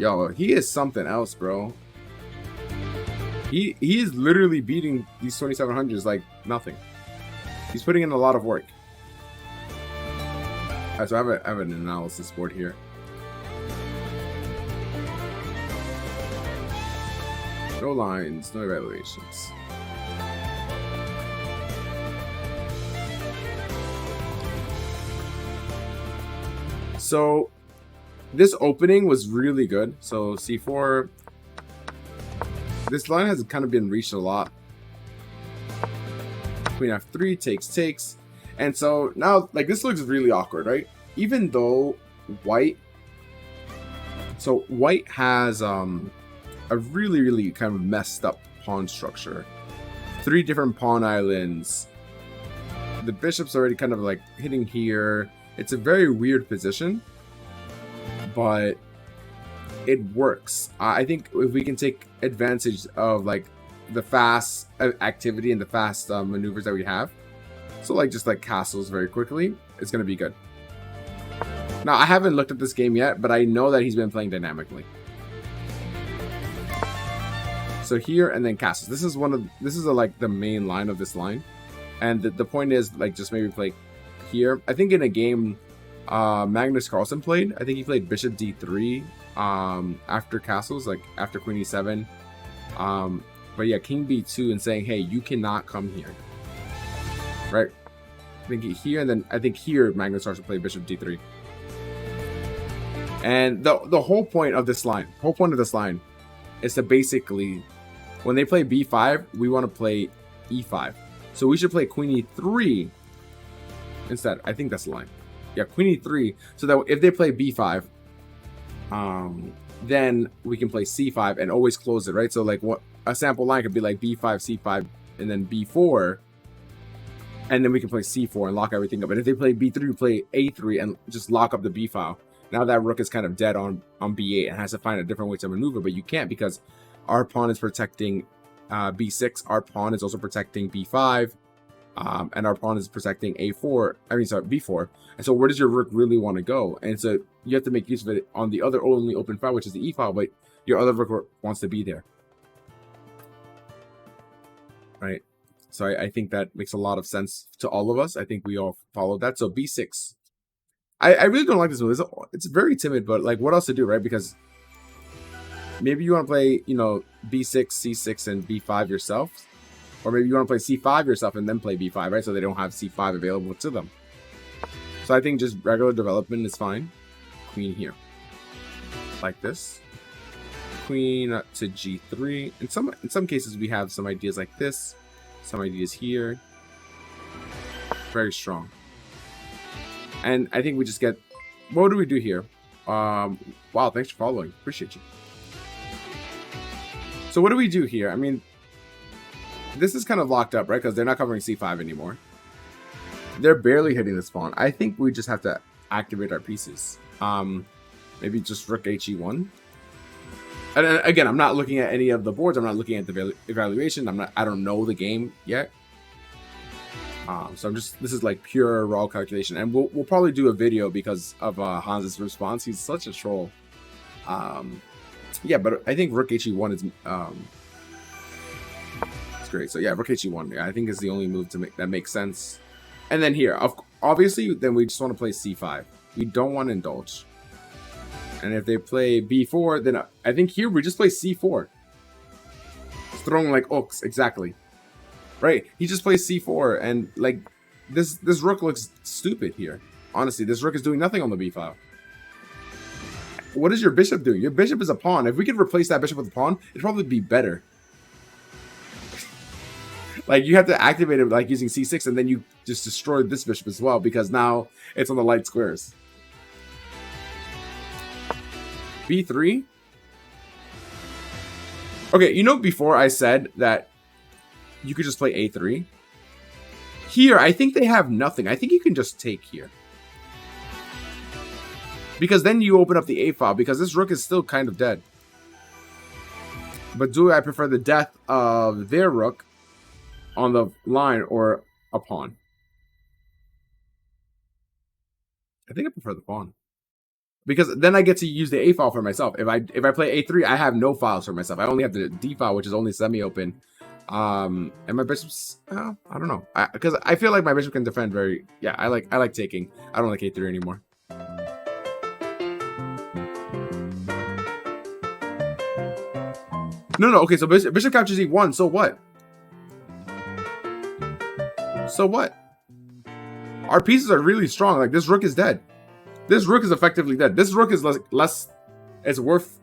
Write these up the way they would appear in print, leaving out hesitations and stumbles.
Yo, he is something else, bro. He is literally beating these 2700s like nothing. He's putting in a lot of work. Alright, so I have an analysis board here. No lines, no evaluations. So this opening was really good. So C4, this line has kind of been reached a lot. Queen F3 takes. And so now, like, this looks really awkward, right? Even though white has a really kind of messed up pawn structure. 3 different pawn islands. The bishop's already kind of like hitting here. It's a very weird position, but it works. I think if we can take advantage of like the fast activity and the fast maneuvers that we have, so like just like castles very quickly, it's gonna be good. Now I haven't looked at this game yet, but I know that he's been playing dynamically. So here and then castles. This is like the main line of this line, and the point is like just maybe play here. I think in a game Magnus Carlsen played. I think he played bishop d3 after castles, like after queen e7. But yeah, king b2 and saying, hey, you cannot come here. Right? I think here, and then I think here Magnus Carlsen played bishop d3. And the whole point of this line, is to basically, when they play b5, we want to play e5. So we should play queen e3 instead. I think that's the line. Yeah, queen e3, so that if they play b5, then we can play c5 and always close it, right? So like what a sample line could be like b5, c5, and then b4, and then we can play c4 and lock everything up. And if they play b3, we play a3 and just lock up the b file. Now that rook is kind of dead on b8 and has to find a different way to maneuver, but you can't because our pawn is protecting b6, our pawn is also protecting b5, and our pawn is protecting a4. I mean, sorry, b4. And so where does your rook really want to go? And so you have to make use of it on the other only open file, which is the e file, but your other rook wants to be there. Right? So I think that makes a lot of sense to all of us. I think we all follow that. So b6. I really don't like this move. It's very timid, but like what else to do, right? Because maybe you want to play, you know, b6, c6, and b5 yourself. Or maybe you want to play c5 yourself and then play b5, right? So they don't have c5 available to them. So I think just regular development is fine. Queen here. Like this. Queen to g3. In some cases we have some ideas like this. Some ideas here. Very strong. And I think we just get... What do we do here? Wow, thanks for following. Appreciate you. So what do we do here? I mean, this is kind of locked up, right? Because they're not covering c5 anymore. They're barely hitting this pawn. I think we just have to activate our pieces. Maybe just rook he1. And again, I'm not looking at any of the boards. I'm not looking at the evaluation. I don't know the game yet. So this is like pure raw calculation, and we'll probably do a video because of Hans's response. He's such a troll. Yeah, but I think rook he1 is it's great. So yeah, rook he1, I think is the only move that makes sense. And then here, obviously, then we just want to play c5. We don't want to indulge. And if they play b4, then I think here we just play c4. It's throwing like ooks, exactly. Right, he just plays c4, and like this rook looks stupid here. Honestly, this rook is doing nothing on the b file. What is your bishop doing? Your bishop is a pawn. If we could replace that bishop with a pawn, it'd probably be better. Like you have to activate it like using c6, and then you just destroy this bishop as well because now it's on the light squares. b3. Okay, you know before I said that you could just play a3. Here, I think they have nothing. I think you can just take here. Because then you open up the a file, because this rook is still kind of dead. But do I prefer the death of their rook on the line or a pawn? I think I prefer the pawn. because then I get to use the A file for myself. If I play A3, I have no files for myself. I only have the D file, which is only semi-open. And my bishops, I don't know, because I feel like my bishop can defend very. Yeah, I like taking. I don't like A3 anymore. No. Okay, so bishop captures E1. So what? So what? Our pieces are really strong. Like, this rook is dead. This rook is effectively dead. This rook is less. It's worth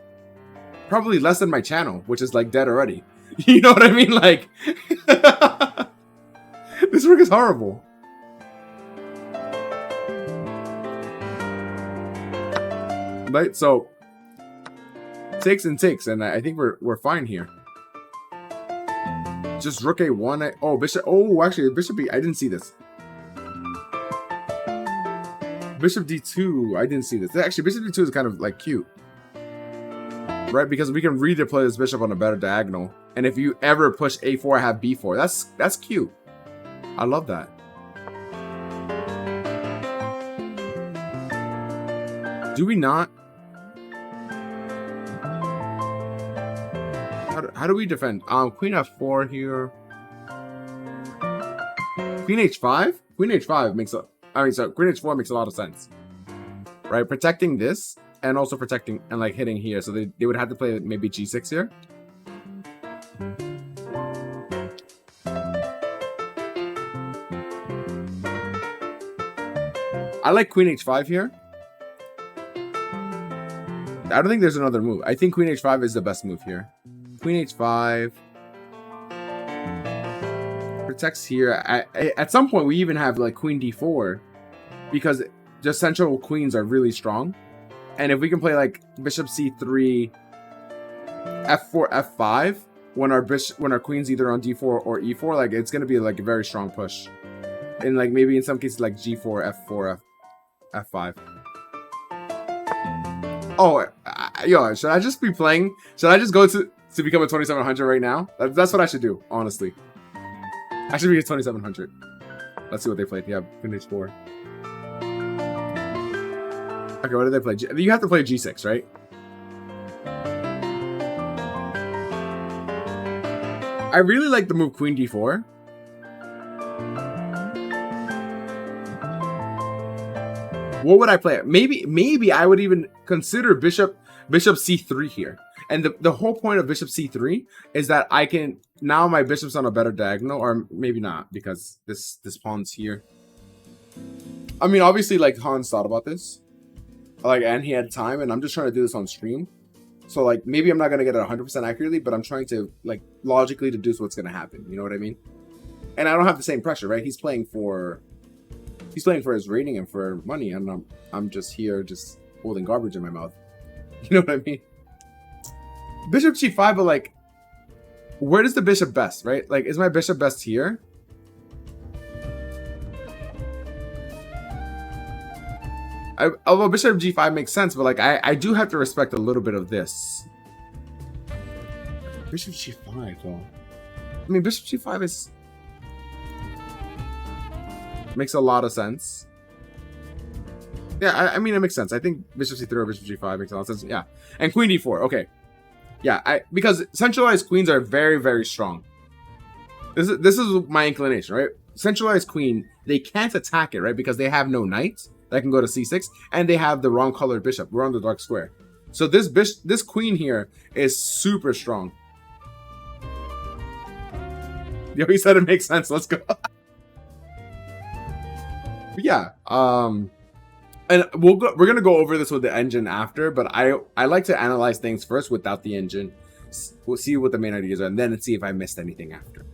probably less than my channel, which is like dead already. You know what I mean? Like, this rook is horrible. Right? So takes and takes, and I think we're fine here. Just rook A1. Oh, bishop. Oh, actually, bishop B. I didn't see this. Bishop D2. I didn't see this. Actually, bishop D2 is kind of like cute, right? Because we can redeploy this bishop on a better diagonal. And if you ever push A4, I have B4. That's cute. I love that. Do we not? How do we defend? Queen F4 here. Queen H5? Queen H5 makes a... I mean, so Queen H4 makes a lot of sense. Right? Protecting this and also protecting and like hitting here. So they would have to play maybe G6 here. I like Queen H5 here. I don't think there's another move. I think Queen H5 is the best move here. Queen H5 protects here. At some point, we even have like Queen D4 because the central queens are really strong. And if we can play like Bishop C3, F4, F5, when our queen's either on D4 or E4, like it's gonna be like a very strong push. And like maybe in some cases like G4, F4, F5. Oh, yo, should I just be playing? Should I just go to become a 2700 right now? That's what I should do, honestly. I should be a 2700. Let's see what they played. Yeah, Queen H4. Okay, what did they play? You have to play G6, right? I really like the move Queen D4. What would I play? Maybe I would even consider Bishop C3 here. And the whole point of Bishop C3 is that I can now my bishop's on a better diagonal, or maybe not because this pawn's here. I mean, obviously, like Hans thought about this, like, and he had time, and I'm just trying to do this on stream. So like maybe I'm not gonna get it 100% accurately, but I'm trying to like logically deduce what's gonna happen. You know what I mean? And I don't have the same pressure, right? He's playing for his rating and for money, and I'm just here just holding garbage in my mouth. You know what I mean? Bishop G5, but like, where does the bishop best, right? Like, is my bishop best here? Although Bishop G5 makes sense, but like, I do have to respect a little bit of this. Bishop G5, though. I mean, Bishop G5 is... makes a lot of sense. Yeah, I mean, it makes sense. I think Bishop C3 or Bishop G5 makes a lot of sense. Yeah. And Queen D4. Okay. Yeah, because centralized queens are very, very strong. This is my inclination, right? Centralized queen, they can't attack it, right? Because they have no knight that can go to C6, and they have the wrong colored bishop. We're on the dark square. So this queen here is super strong. Yo, he said it makes sense. Let's go. Yeah, and we're gonna go over this with the engine after, but I like to analyze things first without the engine. We'll see what the main ideas are, and then see if I missed anything after.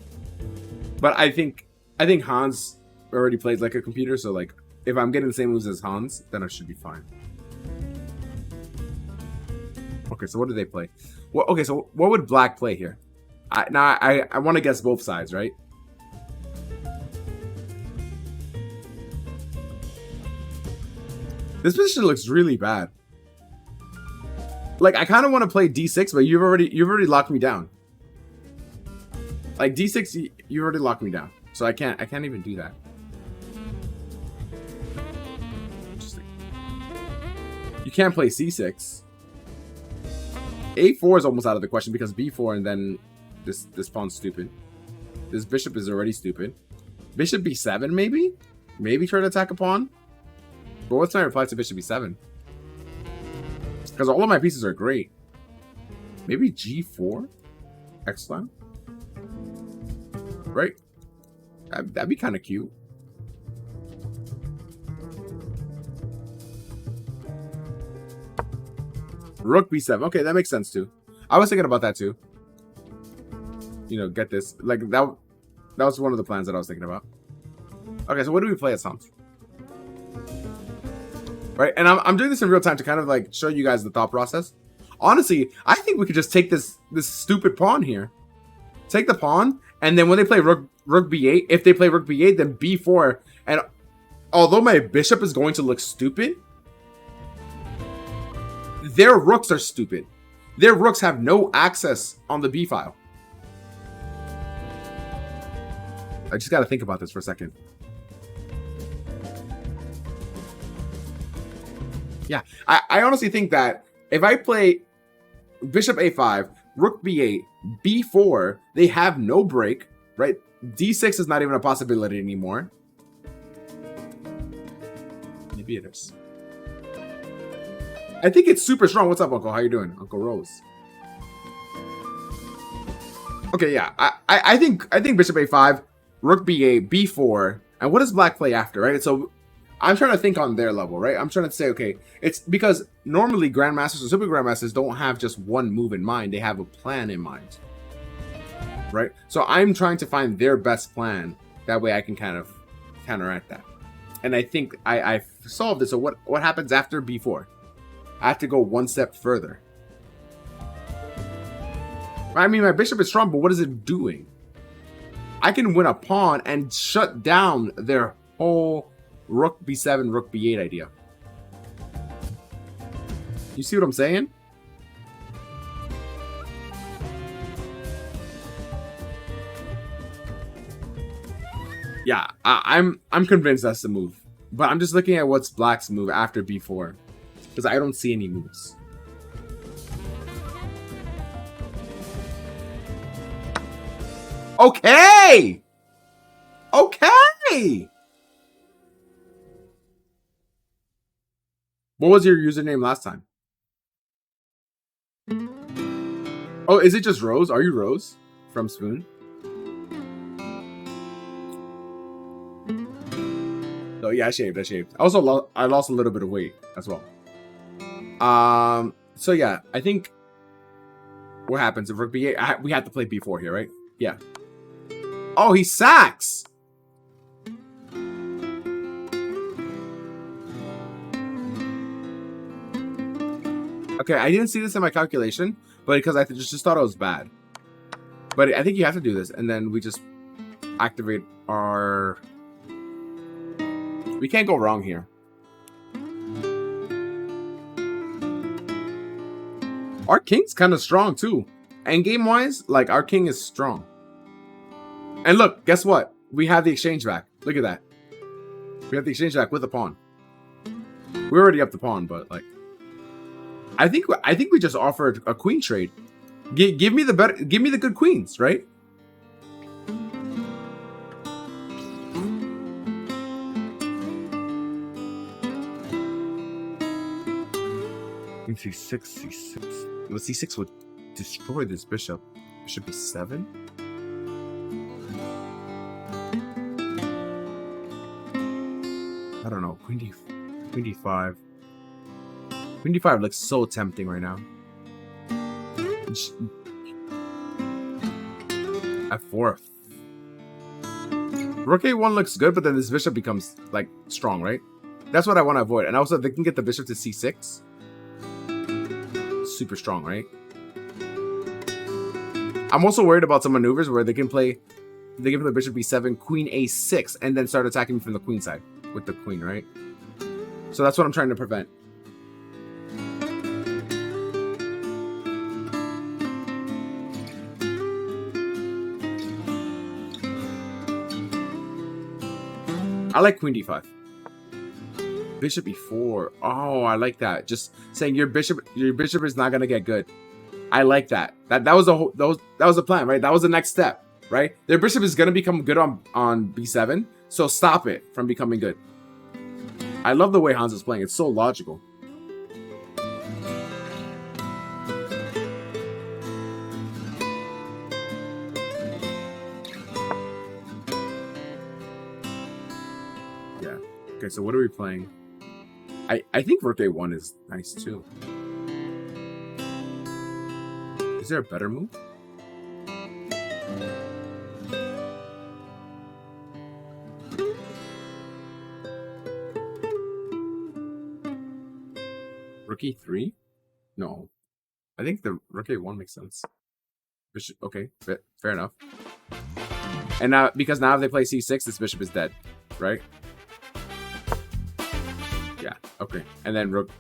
But I think Hans already plays like a computer, so like if I'm getting the same moves as Hans, then I should be fine. Okay, so what do they play? Well, okay, so what would Black play here? I want to guess both sides, right? This position looks really bad. Like, I kind of want to play D6, but you've already locked me down. Like D6, you already locked me down, so I can't even do that. can't play c6. a4 is almost out of the question because b4 and then this pawn's stupid. This bishop is already stupid. Bishop b7 maybe? Maybe try to attack a pawn? But what's my reply to bishop b7? Because all of my pieces are great. Maybe g4? Excellent. Right? That'd be kind of cute. Rook b7. Okay, that makes sense too. I was thinking about that too. You know, get this. Like, that was one of the plans that I was thinking about. Okay, so what do we play as Hans? Right, and I'm doing this in real time to kind of like show you guys the thought process. Honestly, I think we could just take this stupid pawn here. Take the pawn, and then when they play rook b8, if they play rook b8, then b4. And although my bishop is going to look stupid, their rooks are stupid. Their rooks have no access on the b file. I just got to think about this for a second. Yeah, I honestly think that if I play bishop a5, rook b8, b4, they have no break, right? d6 is not even a possibility anymore. Maybe it is. I think it's super strong. What's up, Uncle? How you doing? Uncle Rose. Okay, yeah. I think bishop a5, rook b8, b4, and what does black play after, right? So I'm trying to think on their level, right? I'm trying to say, okay, it's because normally grandmasters or super grandmasters don't have just one move in mind. They have a plan in mind, right? So I'm trying to find their best plan. That way I can kind of counteract that. And I think I've solved it. So what happens after b4? I have to go one step further. I mean, my bishop is strong, but what is it doing? I can win a pawn and shut down their whole rook b7, rook b8 idea. You see what I'm saying? Yeah, I'm convinced that's the move. But I'm just looking at what's black's move after b4. Because I don't see any moves. Okay! Okay! What was your username last time? Oh, is it just Rose? Are you Rose from Spoon? Oh yeah, I shaved. Also, I lost a little bit of weight as well. So yeah, I think what happens if rook b8? We have to play b4 here, right? Yeah. Oh, he sacks. Okay, I didn't see this in my calculation, but because I just thought it was bad. But I think you have to do this, and then we just activate our... We can't go wrong here. Our king's kind of strong, too. Endgame-wise, like, our king is strong. And look, guess what? We have the exchange back. Look at that. We have the exchange back with a pawn. We're already up the pawn, but, like... I think we just offered a queen trade. Give me the good queens, right? c6, c6. Well, c6 would destroy this bishop. Bishop b7. I don't know. Queen d5. Queen d5 looks so tempting right now. f4. Rook a1 looks good, but then this bishop becomes, like, strong, right? That's what I want to avoid. And also, they can get the bishop to c6. Super strong, right? I'm also worried about some maneuvers where they can play the bishop b7, queen a6, and then start attacking me from the queen side with the queen, right? So that's what I'm trying to prevent. I like queen d5. bishop e4. Oh, I like that. Just saying your bishop is not gonna get good. I like that. That was the whole that was the plan, right? That was the next step, right? Their bishop is gonna become good on b7, so stop it from becoming good. I love the way Hans is playing. It's so logical. Yeah. Okay, so what are we playing? I think rook a1 is nice too. Is there a better move? Rook e3? No. I think the rook a1 makes sense. Bishop, okay, fair enough. And now, because now if they play c6, this bishop is dead, right? Yeah, okay. And then rook,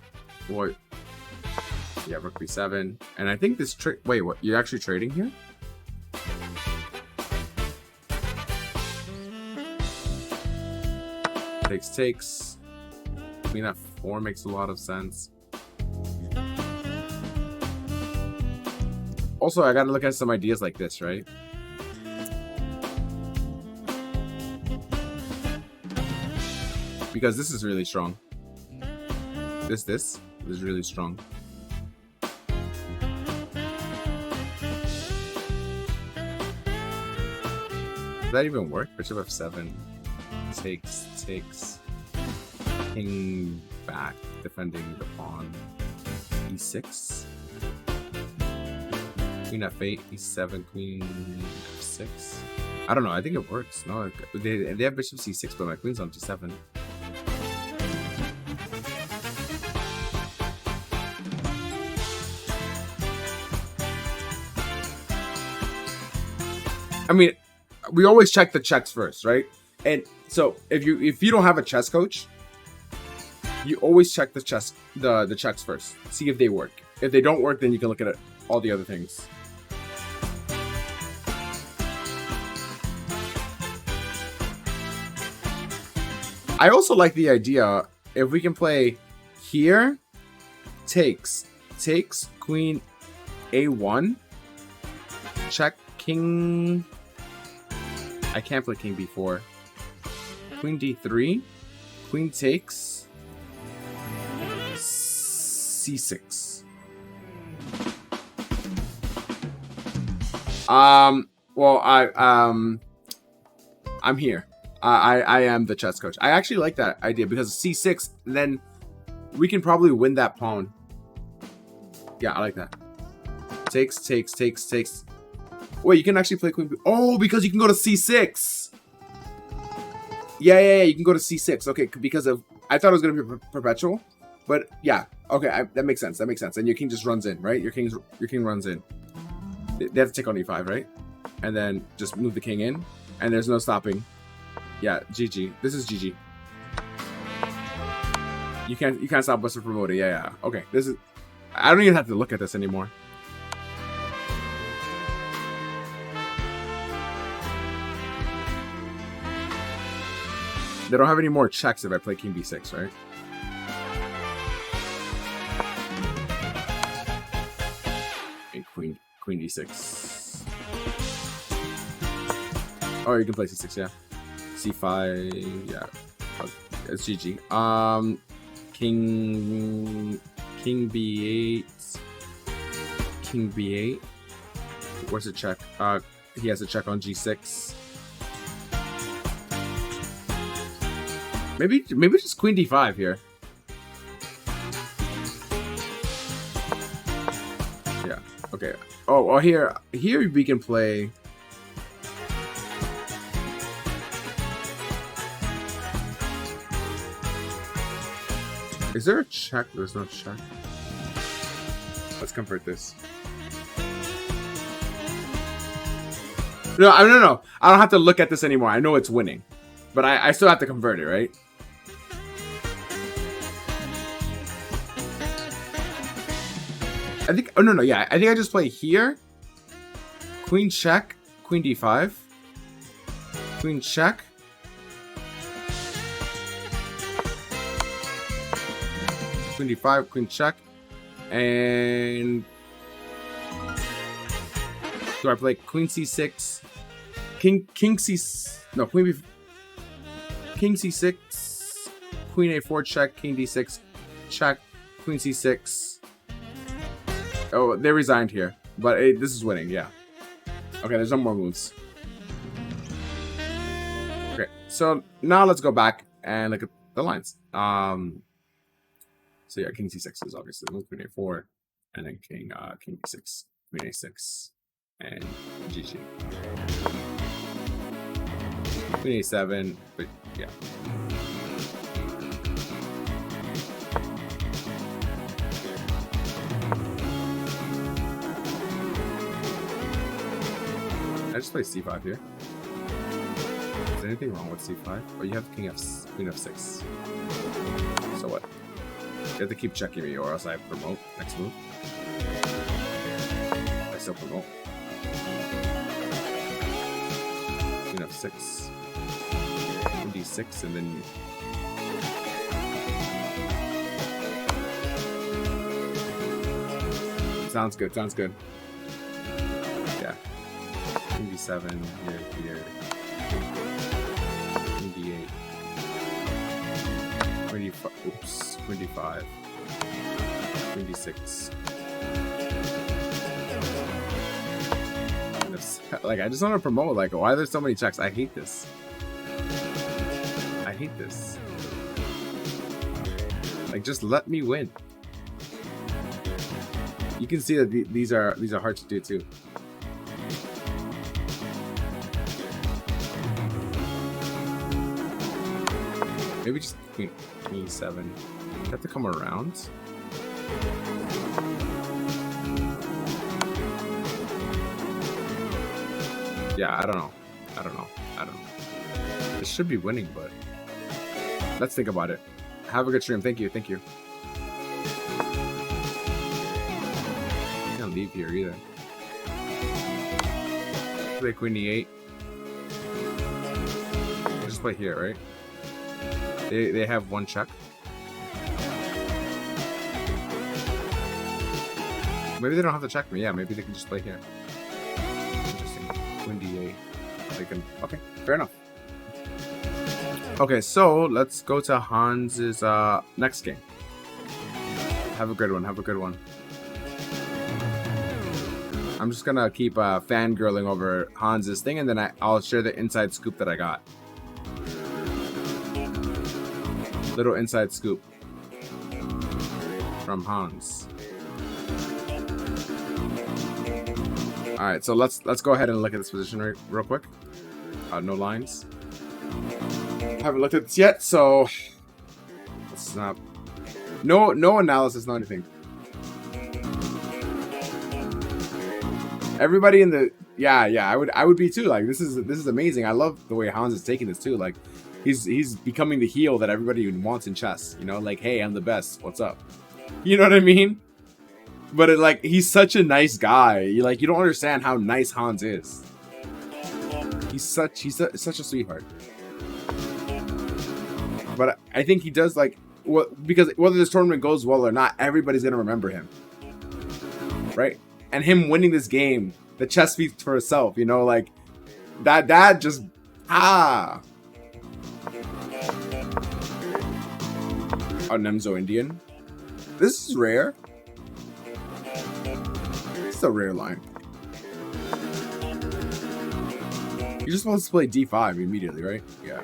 what? Yeah, rook b7. And I think this wait, what? You're actually trading here? Takes. Queen f4 makes a lot of sense. Also, I gotta look at some ideas like this, right? Because this is really strong. This is really strong. Does that even work? Bishop f7 takes king back, defending the pawn. e6, queen f8, e7, queen f6. I don't know. I think it works. No, they have bishop c6, but my queen's on g7. I mean, we always check the checks first, right? And so if you don't have a chess coach, you always check the checks first. See if they work. If they don't work, then you can look at all the other things. I also like the idea if we can play here, takes queen a1, check king. I can't play king b4. Queen d3, queen takes, c6. Well, I'm here. I am the chess coach. I actually like that idea because c6, then we can probably win that pawn. Yeah, I like that. Takes. Wait, you can actually play queen. Oh, because you can go to c6. Yeah, you can go to c6. Okay, because of I thought it was gonna be perpetual, but yeah, okay, that makes sense. That makes sense. And your king just runs in, right? Your king runs in. They have to take on e5, right? And then just move the king in, and there's no stopping. Yeah, GG. This is GG. You can't stop us from promoting. Yeah. Okay, this is. I don't even have to look at this anymore. They don't have any more checks if I play king b6, right? And queen d6. Oh, you can play c6, yeah. c5, yeah. It's GG. King b8. King b8. Where's the check? He has a check on g6. Maybe just queen d5 here. Yeah. Okay. Oh, here we can play. Is there a check? There's no check. Let's convert this. No. I don't have to look at this anymore. I know it's winning, but I still have to convert it, right? I think. Oh no. Yeah, I think I just play here. Queen check. Queen d5. Queen check. Queen d5, queen check, and do I play queen c6, king c, no, queen b, king c6, queen a4 check, king d6 check, queen c6. Oh, they resigned here, but this is winning, yeah. Okay, there's no more moves. Okay, so now let's go back and look at the lines. So yeah, king c6 is obviously move, queen a4, and then king d6, queen a6, and GG. Queen a7, but yeah. I just play c5 here. Is there anything wrong with c5? Oh, you have king queen f6. So what? You have to keep checking me, or else I promote next move. I still promote. Queen f6, queen d6, and then sounds good. Sounds good. Yeah. Queen d7 here. Queen d8. Queen d5. Oops. Queen d5. Queen d6. Like, I just want to promote. Like, why are there so many checks? I hate this. I hate this. Like, just let me win. You can see that these are hard to do too. Maybe just queen e7. You have to come around. Yeah, I don't know. This should be winning, but let's think about it. Have a good stream. Thank you. I can't leave here either. Play queen e8. Just play here, right? They have one check. Maybe they don't have to check me. Yeah, maybe they can just play here. Interesting. Queen d8. They can. Okay, fair enough. Okay, so let's go to Hans's next game. Have a good one. I'm just gonna keep fangirling over Hans's thing, and then I'll share the inside scoop that I got. Little inside scoop from Hans. All right, so let's go ahead and look at this position real quick. No lines. Haven't looked at this yet, so let's not. No analysis, no anything. Everybody in the I would be too. Like, this is amazing. I love the way Hans is taking this too. Like, he's becoming the heel that everybody wants in chess. You know, like, hey, I'm the best. What's up? You know what I mean? But like, he's such a nice guy. You don't understand how nice Hans is. He's such a sweetheart. But I think he does, like, because whether this tournament goes well or not, everybody's gonna remember him, right? And him winning this game, the chess speaks for itself. You know, like that just A Nemzo Indian. This is rare. It's a rare line. You're just supposed to play d5 immediately, right? Yeah.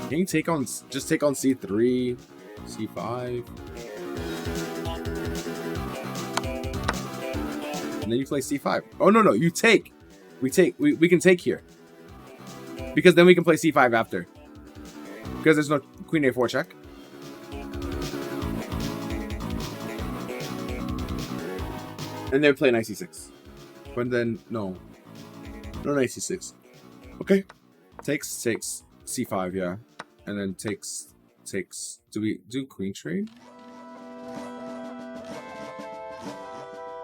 Can you take on c3, c5, and then you play c5? Oh no, you take. We can take here, because then we can play c5 after, because there's no queen a4 check. And then play knight c6. But then no knight c6. Okay, takes c5, yeah, and then takes. Do we do queen trade?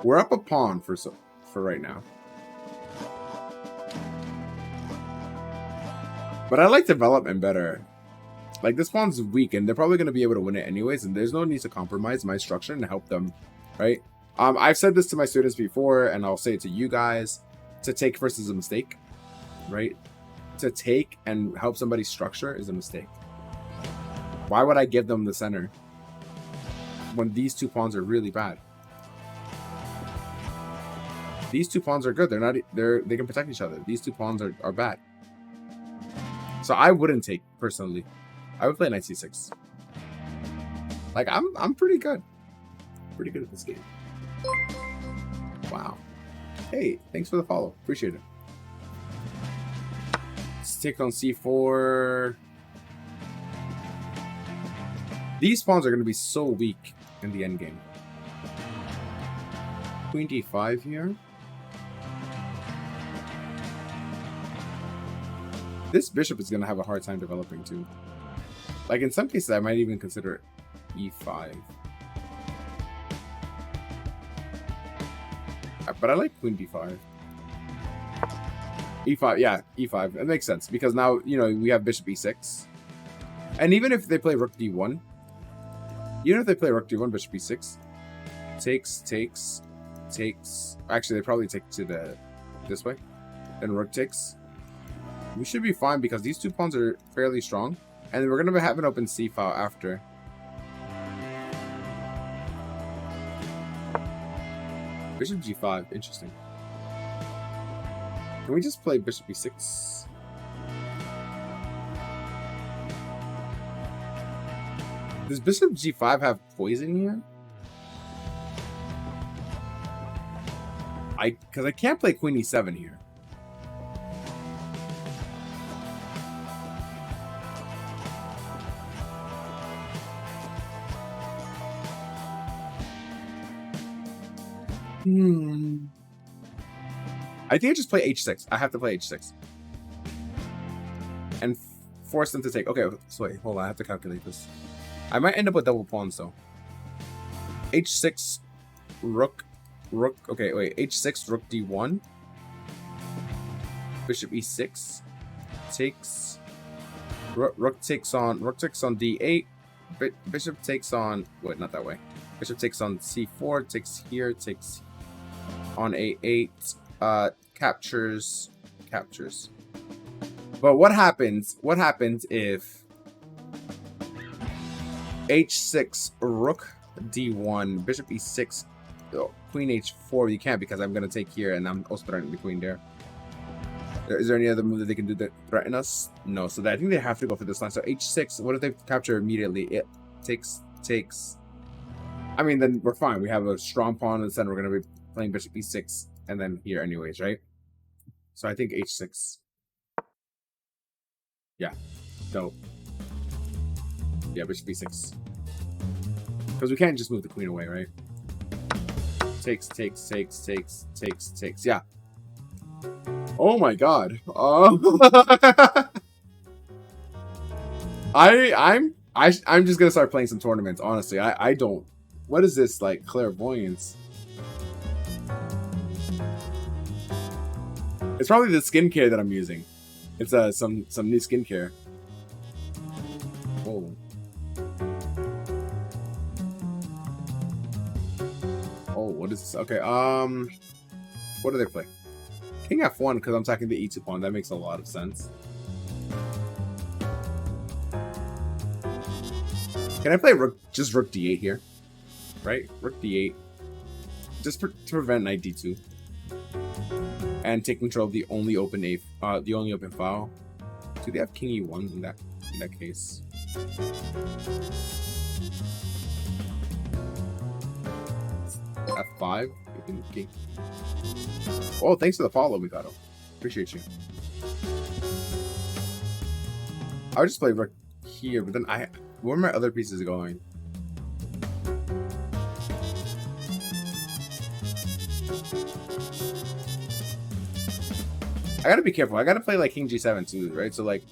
We're up a pawn for right now. But I like development better. Like, this pawn's weak, and they're probably going to be able to win it anyways, and there's no need to compromise my structure and help them, right? I've said this to my students before, and I'll say it to you guys. To take first is a mistake, right? To take and help somebody structure is a mistake. Why would I give them the center when these two pawns are really bad? These two pawns are good. They can protect each other. These two pawns are bad. So I wouldn't take, personally. I would play knight c6. Like, I'm pretty good. Pretty good at this game. Wow. Hey, thanks for the follow. Appreciate it. Let's take on c4. These pawns are going to be so weak in the endgame. Queen d5 here. This bishop is going to have a hard time developing too. Like, in some cases, I might even consider e5. But I like queen d5. e5, yeah, e5. It makes sense because now, you know, we have bishop e6. And even if they play rook d1, bishop e6, takes. Actually, they probably take to this way. Then rook takes. We should be fine because these two pawns are fairly strong. And we're going to have an open c file after. Bishop g5, interesting. Can we just play bishop e6? Does bishop g5 have poison here? Because I can't play queen e7 here. I think I just play h6. I have to play h6. And force them to take. Okay, so wait, hold on. I have to calculate this. I might end up with double pawns, though. h6, rook. Okay, wait. h6, rook d1. Bishop e6. Takes. Rook takes on d8. Bishop takes on... Wait, not that way. Bishop takes on c4. Takes here. Takes on a8. Captures. But what happens if h6, rook d1, bishop e6, queen h4? You can't because I'm going to take here and I'm also threatening the queen there. Is there any other move that they can do that threaten us? No, so I think they have to go for this line. So h6, what if they capture immediately? It takes. I mean, then we're fine. We have a strong pawn in the center. We're going to be playing bishop e6 and then here anyways, right? So I think h6. Yeah, dope. Yeah, bishop e6. Because we can't just move the queen away, right? Takes. Yeah. Oh my god. I'm just gonna start playing some tournaments, honestly. I don't. What is this, like, clairvoyance? It's probably the skincare that I'm using. It's some new skincare. Oh. Oh, what is this? Okay, what do they play? King f1 because I'm attacking the e2 pawn. That makes a lot of sense. Can I play just rook d8 here? Right? Rook d8. Just to prevent knight d2. And take control of the only open file. Do they have king e1 in that case? f5. King. Oh, thanks for the follow, Mikado. Appreciate you. I would just play rook here, but then where are my other pieces going? I gotta be careful. I gotta play like king g7 too, right? So like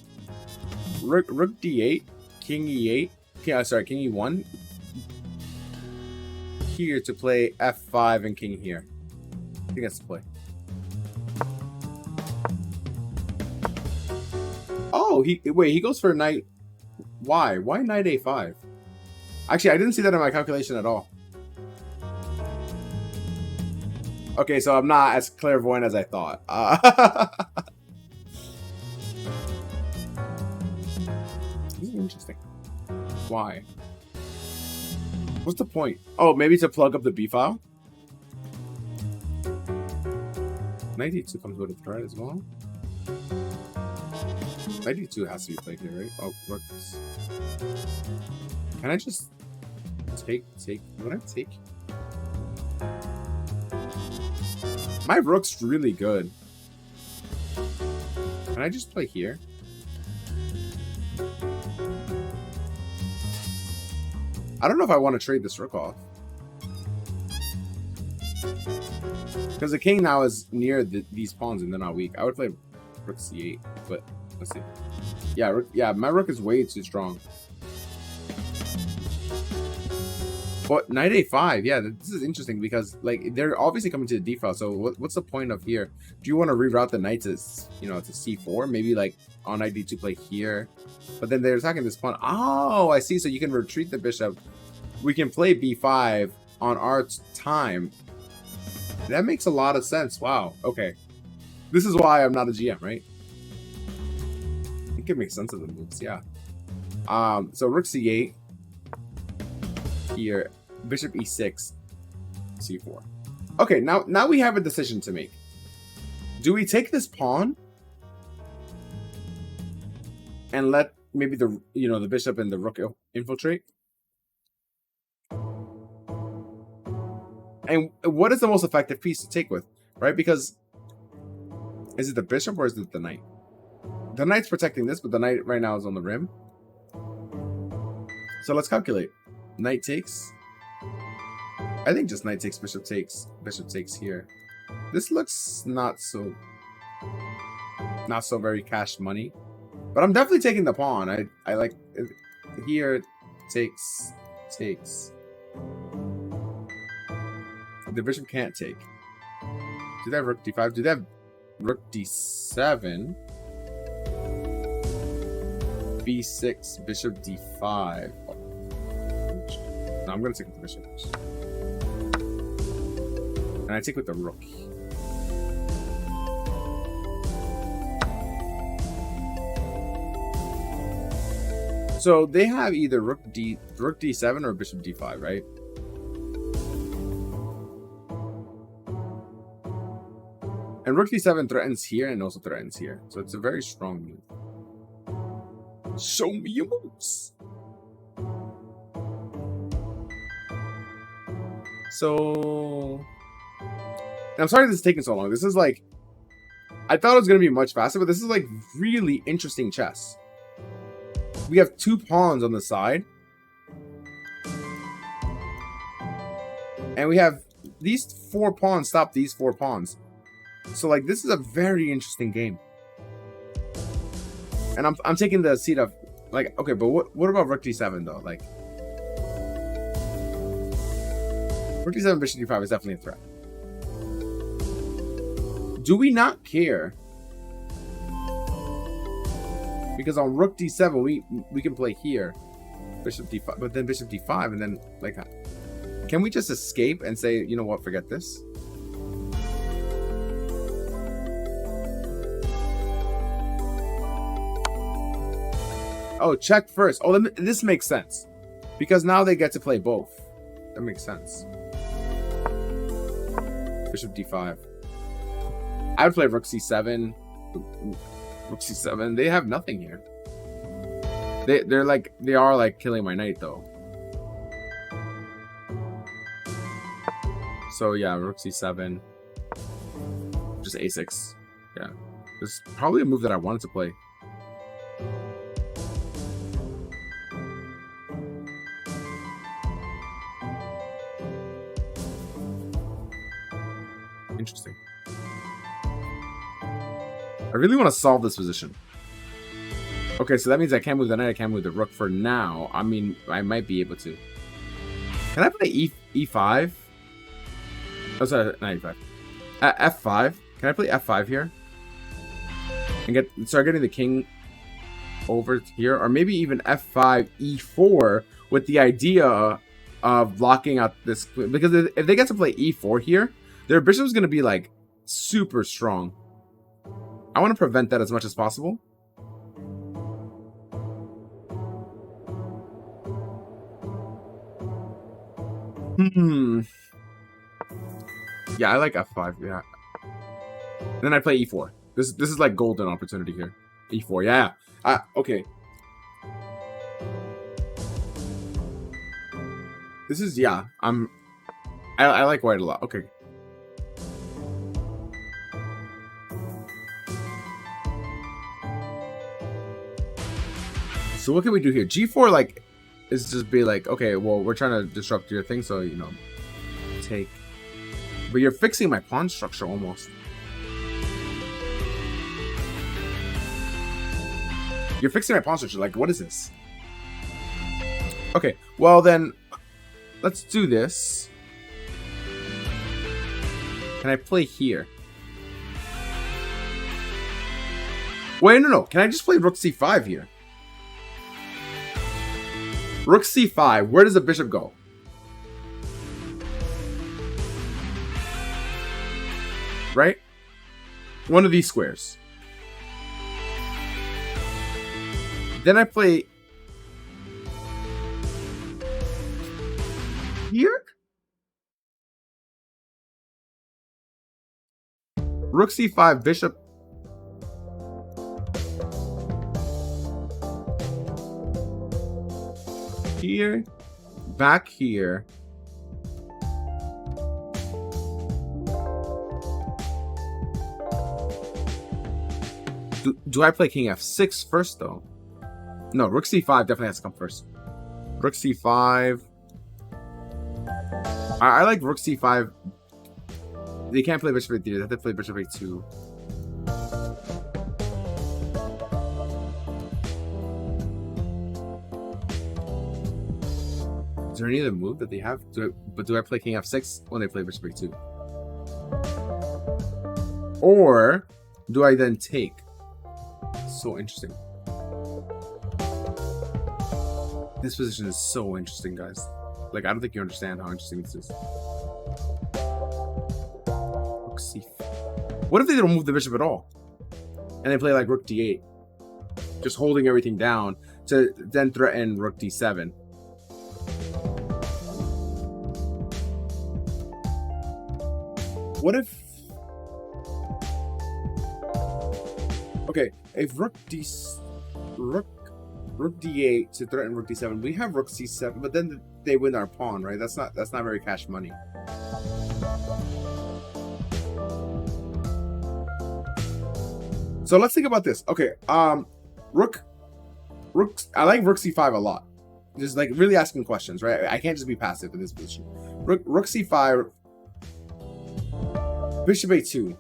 rook d8, king e8, king e1 here to play f5 and king here. I think that's the play. Oh, he goes for knight. Why? Why knight a5? Actually, I didn't see that in my calculation at all. Okay, so I'm not as clairvoyant as I thought. This is interesting. Why? What's the point? Oh, maybe to plug up the B file? Knight d2 comes with a threat as well. Knight d2 has to be played here, right? Oh, rooks. Can I just take? Would I take? My rook's really good. Can I just play here? I don't know if I want to trade this rook off. Because the king now is near these pawns and they're not weak. I would play rook c8, but let's see. Yeah, my rook is way too strong. But knight a5, yeah, this is interesting because like they're obviously coming to the d file. So what's the point of here? Do you want to reroute the knight to, you know, to c4? Maybe like on knight d2 play here, but then they're attacking this pawn. Oh, I see. So you can retreat the bishop. We can play b5 on our time. That makes a lot of sense. Wow. Okay, this is why I'm not a GM, right? It can make sense of the moves. Yeah. So rook c8 here. Bishop e6, c4. Okay, now we have a decision to make. Do we take this pawn and let maybe the the bishop and the rook infiltrate? And what is the most effective piece to take with, right? Because is it the bishop or is it the knight? The knight's protecting this, but the knight right now is on the rim. So let's calculate. Knight takes. I think just knight takes, bishop takes here. This looks not so very cash money, but I'm definitely taking the pawn. I like it. Here takes. The bishop can't take. Do they have rook d5? Do they have rook d7? b6, bishop d5. No, I'm gonna take with the bishop. And I take with the rook. So they have either rook d7 or bishop d5, right? And rook d7 threatens here and also threatens here. So it's a very strong move. Show me your moves. So I'm sorry this is taking so long. This is like, I thought it was going to be much faster, but this is like really interesting chess. We have two pawns on the side. And we have these four pawns stop these four pawns. So like, this is a very interesting game. And I'm taking the seat of like, okay, but what about rook d7 though? Like, rook d7, bishop d5 is definitely a threat. Do we not care? Because on rook d7, we can play here, bishop d5, but then bishop d5, and then like, can we just escape and say, you know what, forget this? Oh, check first. Oh, this makes sense because now they get to play both. That makes sense. Bishop d5. I would play rook c7. Rook c7. They have nothing here. They are like killing my knight though. So yeah, rook c7. Just a6. Yeah, this is probably a move that I wanted to play. Interesting. I really want to solve this position. Okay, so that means I can't move the knight, I can't move the rook for now. I mean, I might be able to. Can I play e5? Oh, sorry, not e5. F5. Can I play f5 here? And start getting the king over here, or maybe even f5, e4, with the idea of blocking out this, because if they get to play e4 here, their bishop's going to be like super strong. I want to prevent that as much as possible. Yeah, I like f5. Yeah. Then I play e4. This is like golden opportunity here. e4. Yeah. Okay. This is, yeah. I like white a lot. Okay. So what can we do here? G4 like is just be like, okay, well, we're trying to disrupt your thing, so you know, take. But you're fixing my pawn structure almost. You're fixing my pawn structure. Like, what is this? Okay, well then, let's do this. Can I play here? Wait, no. Can I just play rook c5 here? Rook c5. Where does the bishop go? Right? One of these squares. Then I play here? Rook c5, bishop. Here, back here. Do I play king f6 first though? No, rook c5 definitely has to come first. Rook c5. I like rook c5. They can't play bishop a3. They have to play bishop a2. Is there any other move that they have? But do I play king f6 when they play bishop a2? Or do I then take? So interesting. This position is so interesting, guys. Like, I don't think you understand how interesting this is. Rook c5. What if they don't move the bishop at all? And they play like rook d8. Just holding everything down to then threaten rook d7. What if... Okay, if rook d8 to threaten rook d7, we have rook c7, but then they win our pawn, right? That's not very cash money. So let's think about this. Okay, rook. I like rook c5 a lot. Just like really asking questions, right? I can't just be passive in this position. Rook c5. Bishop a2.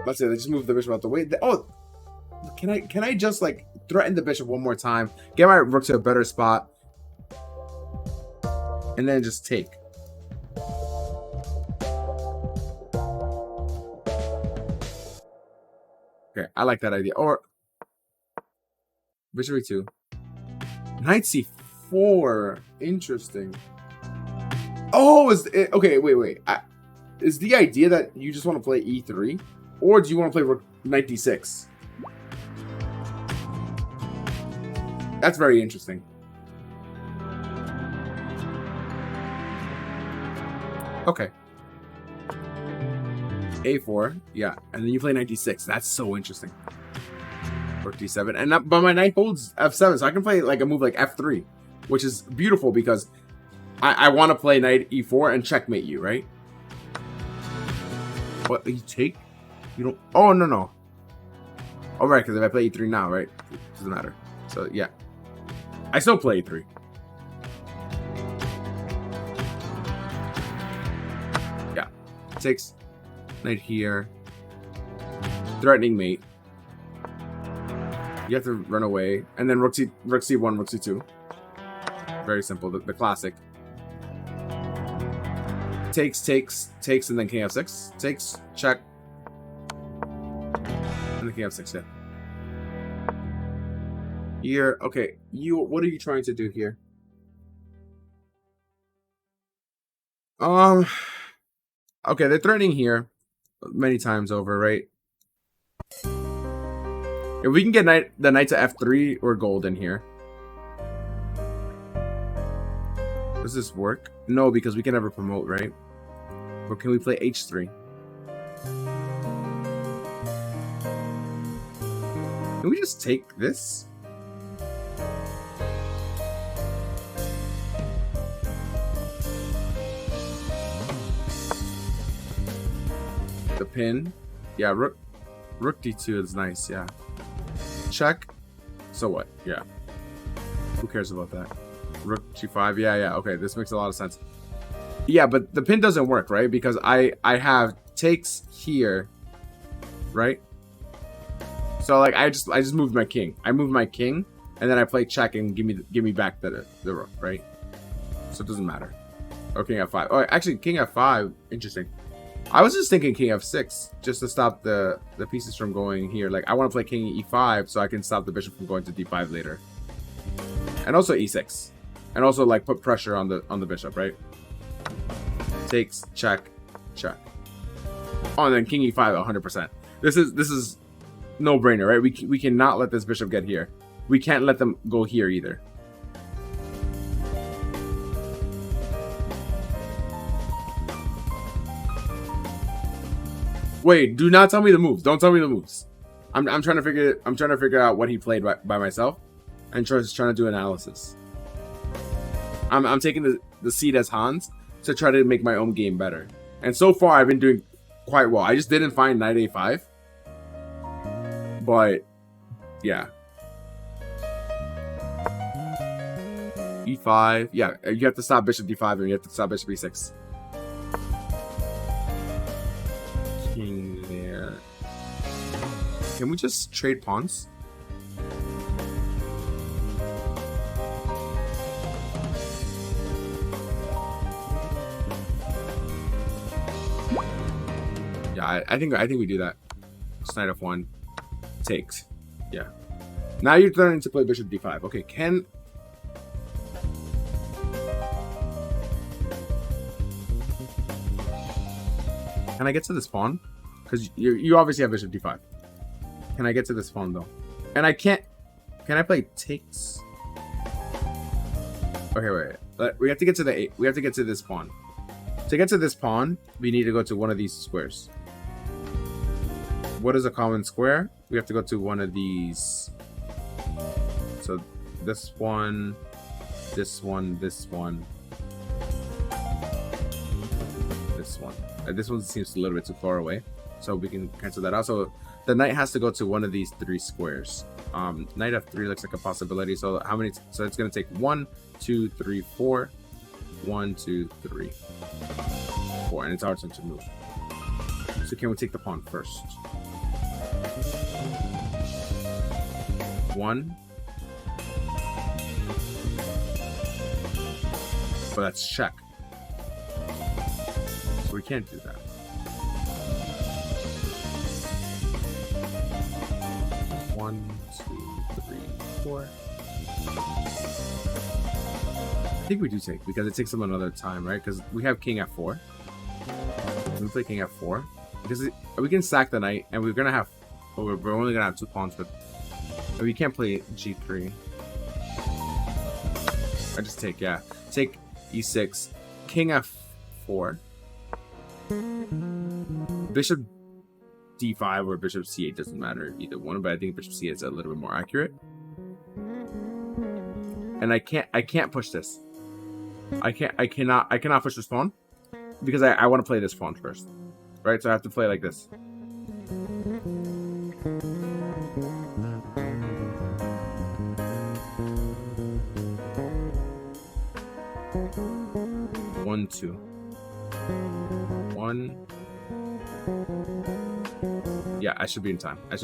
Let's say they just move the bishop out the way. Oh, can I just like threaten the bishop one more time, get my rook to a better spot, and then just take? Okay, I like that idea. Or bishop a2, knight c4. Interesting. Oh, is it okay? Wait. Is the idea that you just want to play e3, or do you want to play rook knight d6? That's very interesting. Okay. a4, yeah, and then you play knight d6. That's so interesting. Rook d7, and but my knight holds f7, so I can play like a move like f3, which is beautiful because I want to play knight e4 and checkmate you, right? What, you take? You don't... Oh, no. Oh, right, because if I play e3 now, right? It doesn't matter. So, yeah. I still play e3. Yeah. Takes knight here. Threatening mate. You have to run away. And then rook c1, rook c2. Very simple. The classic. Takes, and then king f6. Takes, check. And then king f6, yeah. Here, okay. What are you trying to do here? Okay, they're threatening here many times over, right? If we can get the knight to f3, we're golden here. Does this work? No, because we can never promote, right? Or can we play h3? Can we just take this? The pin. Yeah, rook d2 is nice, yeah. Check. So what? Yeah. Who cares about that? Rook g5. Yeah. Okay, this makes a lot of sense. Yeah, but the pin doesn't work, right? Because I have takes here, right? So like I just moved my king. I moved my king, and then I play check and give me back the rook, right? So it doesn't matter. Or king f5. Oh, actually, king f5. Interesting. I was just thinking king f6 just to stop the pieces from going here. Like I want to play king e5 so I can stop the bishop from going to d5 later. And also e6, and also like put pressure on the bishop, right? Takes, check. Oh, and then king e5 100%. This is no brainer, right? We cannot let this bishop get here. We can't let them go here either. Wait, do not tell me the moves. Don't tell me the moves. I'm trying to figure out what he played by myself, and trying to do analysis. I'm taking the seat as Hans to try to make my own game better. And so far I've been doing quite well. I just didn't find knight a5. But yeah. e5. Yeah, you have to stop bishop d5 and you have to stop bishop e6. King there. Can we just trade pawns? Yeah, I think we do that. Just knight f1 takes. Yeah. Now you're starting to play bishop d5. Okay, can I get to this pawn? Because you obviously have bishop d5. Can I get to this pawn though? And I can't. Can I play takes? Okay, wait. We have to get to we have to get to this pawn. To get to this pawn, we need to go to one of these squares. What is a common square? We have to go to one of these. So this one, this one, this one, this one. This one seems a little bit too far away, so we can cancel that out. So the knight has to go to one of these three squares. Knight f3 looks like a possibility. So how many? So it's going to take 1, 2, 3, 4. 1, 2, 3, 4, and it's our turn to move. So can we take the pawn first? 1. But that's check. So we can't do that. One, 2, 3, 4. I think we do take, because it takes them another time, right? Because we have king f4. Can we play king f4? Because we can sack the knight, and we're gonna have. Well, we're only gonna have 2 pawns, but we can't play g3. I just take, yeah. Take e6, king f4, bishop d5 or bishop c8, doesn't matter either one, but I think bishop c8 is a little bit more accurate. And I can't push this. I cannot push this pawn because I want to play this pawn first, right? So I have to play like this. One, 2. 1. Yeah, I should be in time. I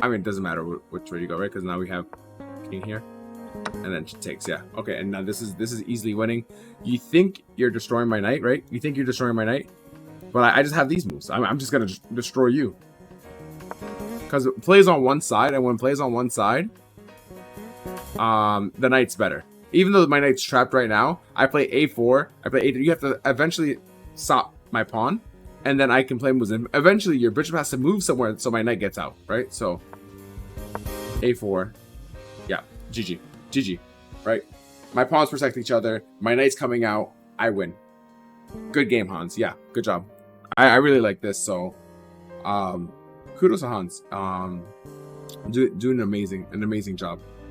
mean, it doesn't matter which way you go, right? Because now we have king here, and then she takes. Yeah, okay. And now this is easily winning. You think you're destroying my knight, right? You think you're destroying my knight, but I just have these moves. I'm just gonna destroy you. Because it plays on one side, and when it plays on one side, the knight's better. Even though my knight's trapped right now, I play a4, I play a3. You have to eventually stop my pawn, and then I can play moves. And eventually, your bishop has to move somewhere so my knight gets out, right? So, a4. Yeah, GG. GG, right? My pawns protect each other. My knight's coming out. I win. Good game, Hans. Yeah, good job. I really like this, so kudos to Hans. Doing an amazing job.